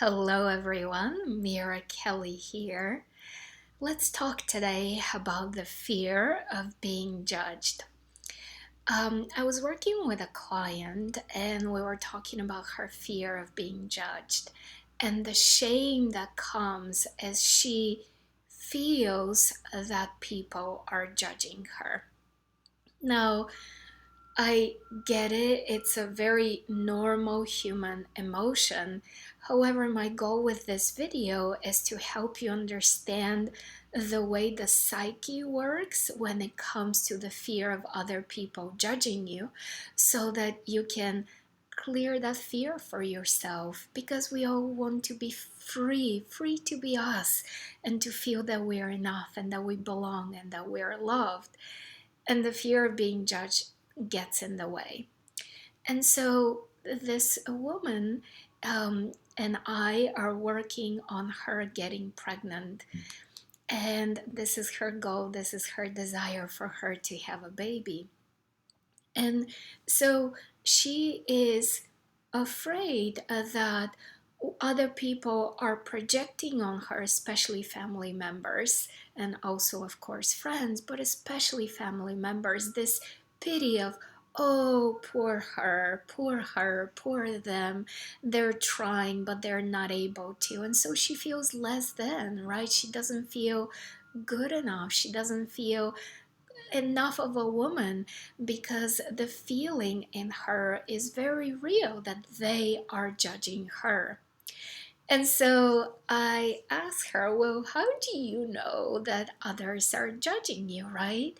Hello, everyone. Mira Kelly here. Let's talk today about the fear of being judged. I was working with a client and we were talking about her fear of being judged and the shame that comes as she feels that people are judging her. Now, I get it, it's a very normal human emotion. However, my goal with this video is to help you understand the way the psyche works when it comes to the fear of other people judging you so that you can clear that fear for yourself because we all want to be free to be us and to feel that we are enough and that we belong and that we are loved, and the fear of being judged gets in the way. And so this woman and I are working on her getting pregnant. And this is her goal, this is her desire for her to have a baby. And so she is afraid that other people are projecting on her, especially family members, and also, of course, friends, but especially family members, this pity of, oh, poor her, poor them. They're trying, but they're not able to. And so she feels less than, right? She doesn't feel good enough. She doesn't feel enough of a woman because the feeling in her is very real that they are judging her. And so I asked her, well, how do you know that others are judging you, right?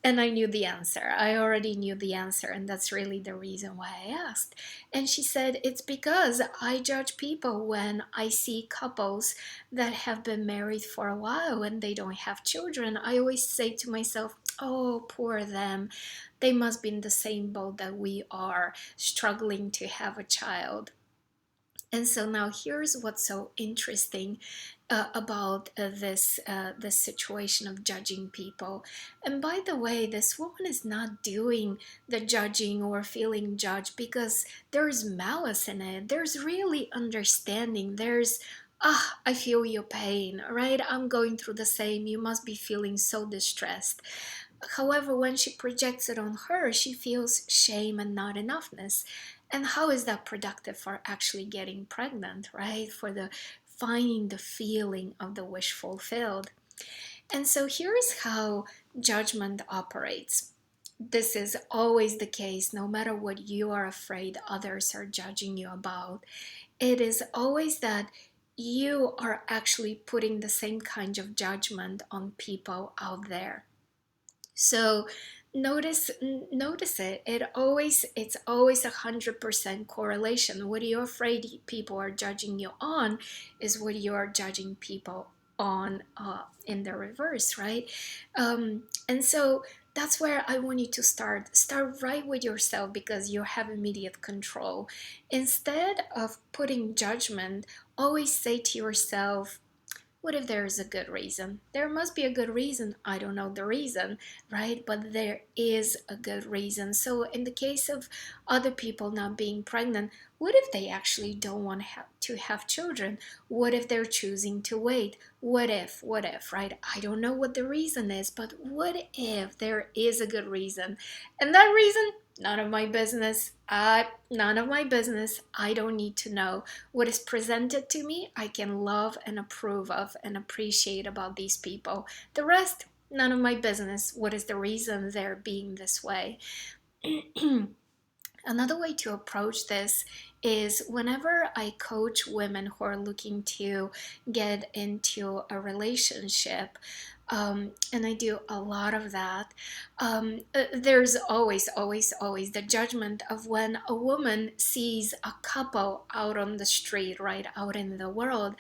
And I knew the answer. I already knew the answer, and that's really the reason why I asked. And she said, it's because I judge people when I see couples that have been married for a while and they don't have children. I always say to myself, oh, poor them. They must be in the same boat that we are, struggling to have a child. And so now here's what's so interesting about this situation of judging people. And by the way, this woman is not doing the judging or feeling judged because there's malice in it. There's really understanding. There's I feel your pain, right? I'm going through the same. You must be feeling so distressed. However, when she projects it on her, she feels shame and not enoughness. And how is that productive for actually getting pregnant, right? For the finding the feeling of the wish fulfilled. And so here's how judgment operates. This is always the case, no matter what you are afraid others are judging you about. It is always that you are actually putting the same kind of judgment on people out there. So notice it. It's always 100% correlation. What you're afraid people are judging you on is what you are judging people on in the reverse, right? And so that's where I want you to start. Start right with yourself because you have immediate control. Instead of putting judgment, always say to yourself, what if there is a good reason? There must be a good reason. I don't know the reason, right? But there is a good reason. So, in the case of other people not being pregnant, what if they actually don't want to have children? What if they're choosing to wait? What if, right? I don't know what the reason is, but what if there is a good reason? And that reason, none of my business. None of my business. I don't need to know. What is presented to me, I can love and approve of and appreciate about these people. The rest, none of my business. What is the reason they're being this way? Another way to approach this is whenever I coach women who are looking to get into a relationship, and I do a lot of that, there's always the judgment of when a woman sees a couple out on the street, right, out in the world.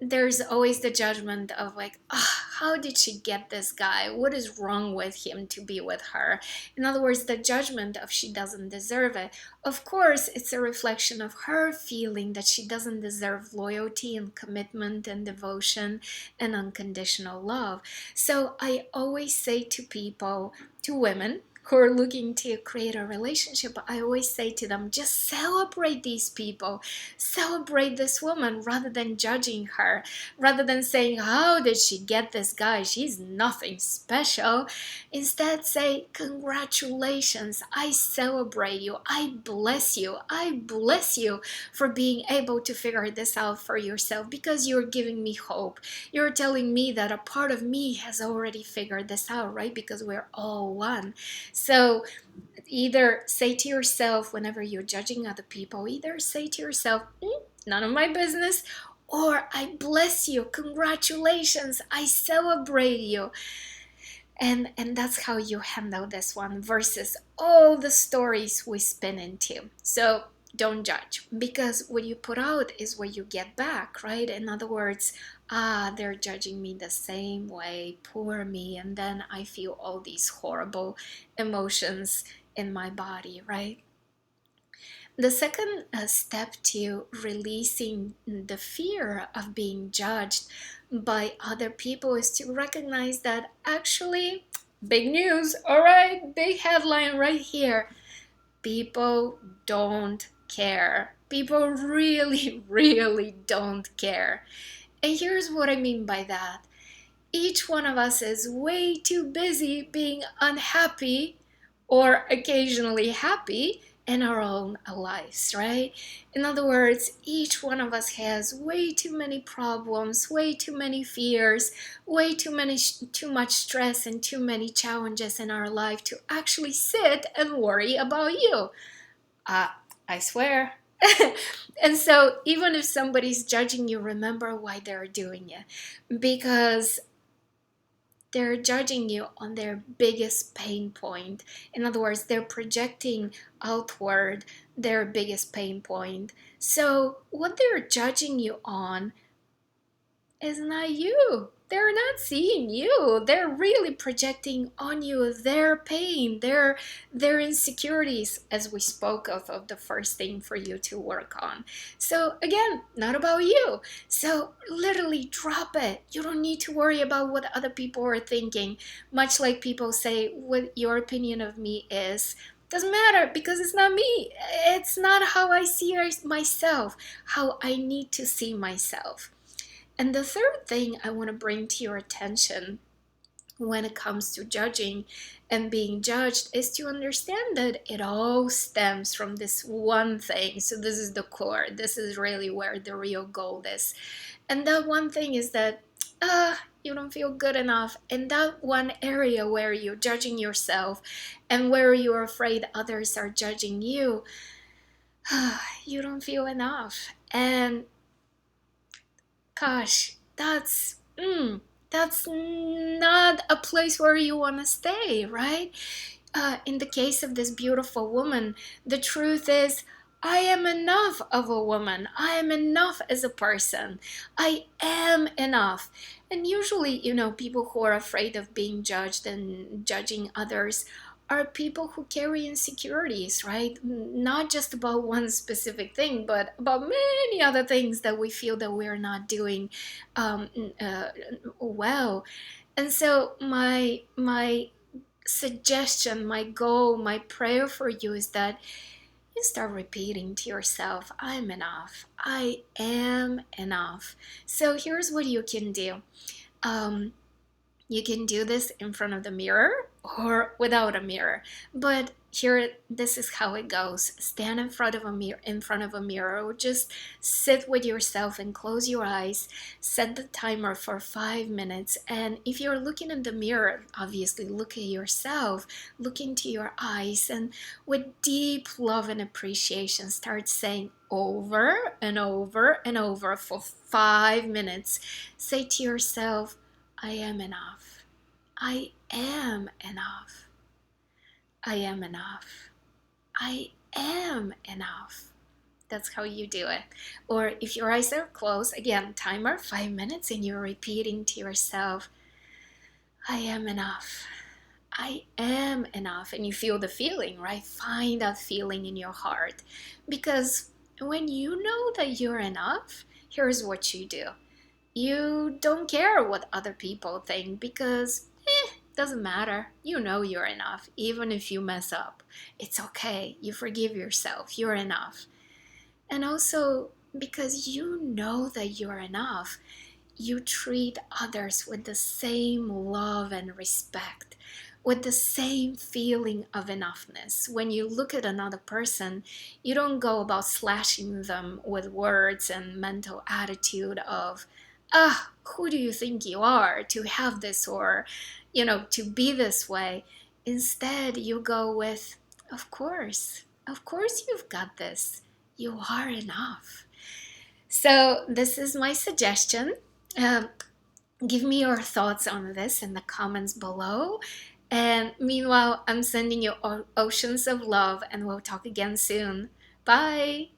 There's always the judgment of like, oh, how did she get this guy? What is wrong with him to be with her? In other words, the judgment of she doesn't deserve it. Of course, it's a reflection of her feeling that she doesn't deserve loyalty and commitment and devotion and unconditional love. So I always say to people, to women, who are looking to create a relationship, I always say to them, just celebrate these people, celebrate this woman rather than judging her, rather than saying, how did she get this guy? She's nothing special. Instead, say, congratulations, I celebrate you, I bless you, I bless you for being able to figure this out for yourself, because you're giving me hope. You're telling me that a part of me has already figured this out, right? Because we're all one. So either say to yourself, whenever you're judging other people, either say to yourself, none of my business, or I bless you, congratulations, I celebrate you. And that's how you handle this one, versus all the stories we spin into. So don't judge, because what you put out is what you get back, right? In other words, they're judging me the same way, poor me, and then I feel all these horrible emotions in my body, right? The second step to releasing the fear of being judged by other people is to recognize that actually, big news, all right, big headline right here, people don't care. People really, really don't care. And here's what I mean by that. Each one of us is way too busy being unhappy or occasionally happy in our own lives, right? In other words, each one of us has way too many problems, way too many fears, way too much stress and too many challenges in our life to actually sit and worry about you. I swear. And so even if somebody's judging you, remember why they're doing it. Because they're judging you on their biggest pain point. In other words, they're projecting outward their biggest pain point. So what they're judging you on is not you. They're not seeing you. They're really projecting on you their pain, their insecurities, as we spoke of the first thing for you to work on. So again, not about you. So literally drop it. You don't need to worry about what other people are thinking. Much like people say what your opinion of me is. Doesn't matter, because it's not me. It's not how I see myself, how I need to see myself. And the third thing I want to bring to your attention when it comes to judging and being judged is to understand that it all stems from this one thing. So this is the core. This is really where the real gold is. And that one thing is that you don't feel good enough in that one area where you're judging yourself and where you're afraid others are judging you. You don't feel enough. And gosh, that's not a place where you want to stay, right? In the case of this beautiful woman, the truth is, I am enough of a woman. I am enough as a person. I am enough. And usually, people who are afraid of being judged and judging others are people who carry insecurities, right? Not just about one specific thing, but about many other things that we feel that we're not doing well. And so my suggestion, my goal, my prayer for you is that you start repeating to yourself, I'm enough. I am enough. So here's what you can do. You can do this in front of the mirror or without a mirror. But here, this is how it goes. Stand in front of a mirror, or just sit with yourself and close your eyes. Set the timer for 5 minutes. And if you're looking in the mirror, obviously look at yourself, look into your eyes, and with deep love and appreciation, start saying over and over and over for 5 minutes. Say to yourself, I am enough. I am enough. I am enough. I am enough. That's how you do it. Or if your eyes are closed, again, timer 5 minutes, and you're repeating to yourself, I am enough. I am enough. And you feel the feeling, right? Find that feeling in your heart. Because when you know that you're enough, here's what you do. You don't care what other people think, because Doesn't matter. You know you're enough. Even if you mess up, it's okay. You forgive yourself. You're enough. And also, because you know that you're enough, you treat others with the same love and respect, with the same feeling of enoughness. When you look at another person, you don't go about slashing them with words and mental attitude of, ah, who do you think you are to have this, or, to be this way. Instead, you go with, of course you've got this. You are enough. So, this is my suggestion. Um, Give me your thoughts on this in the comments below. And meanwhile, I'm sending you oceans of love, and we'll talk again soon. Bye.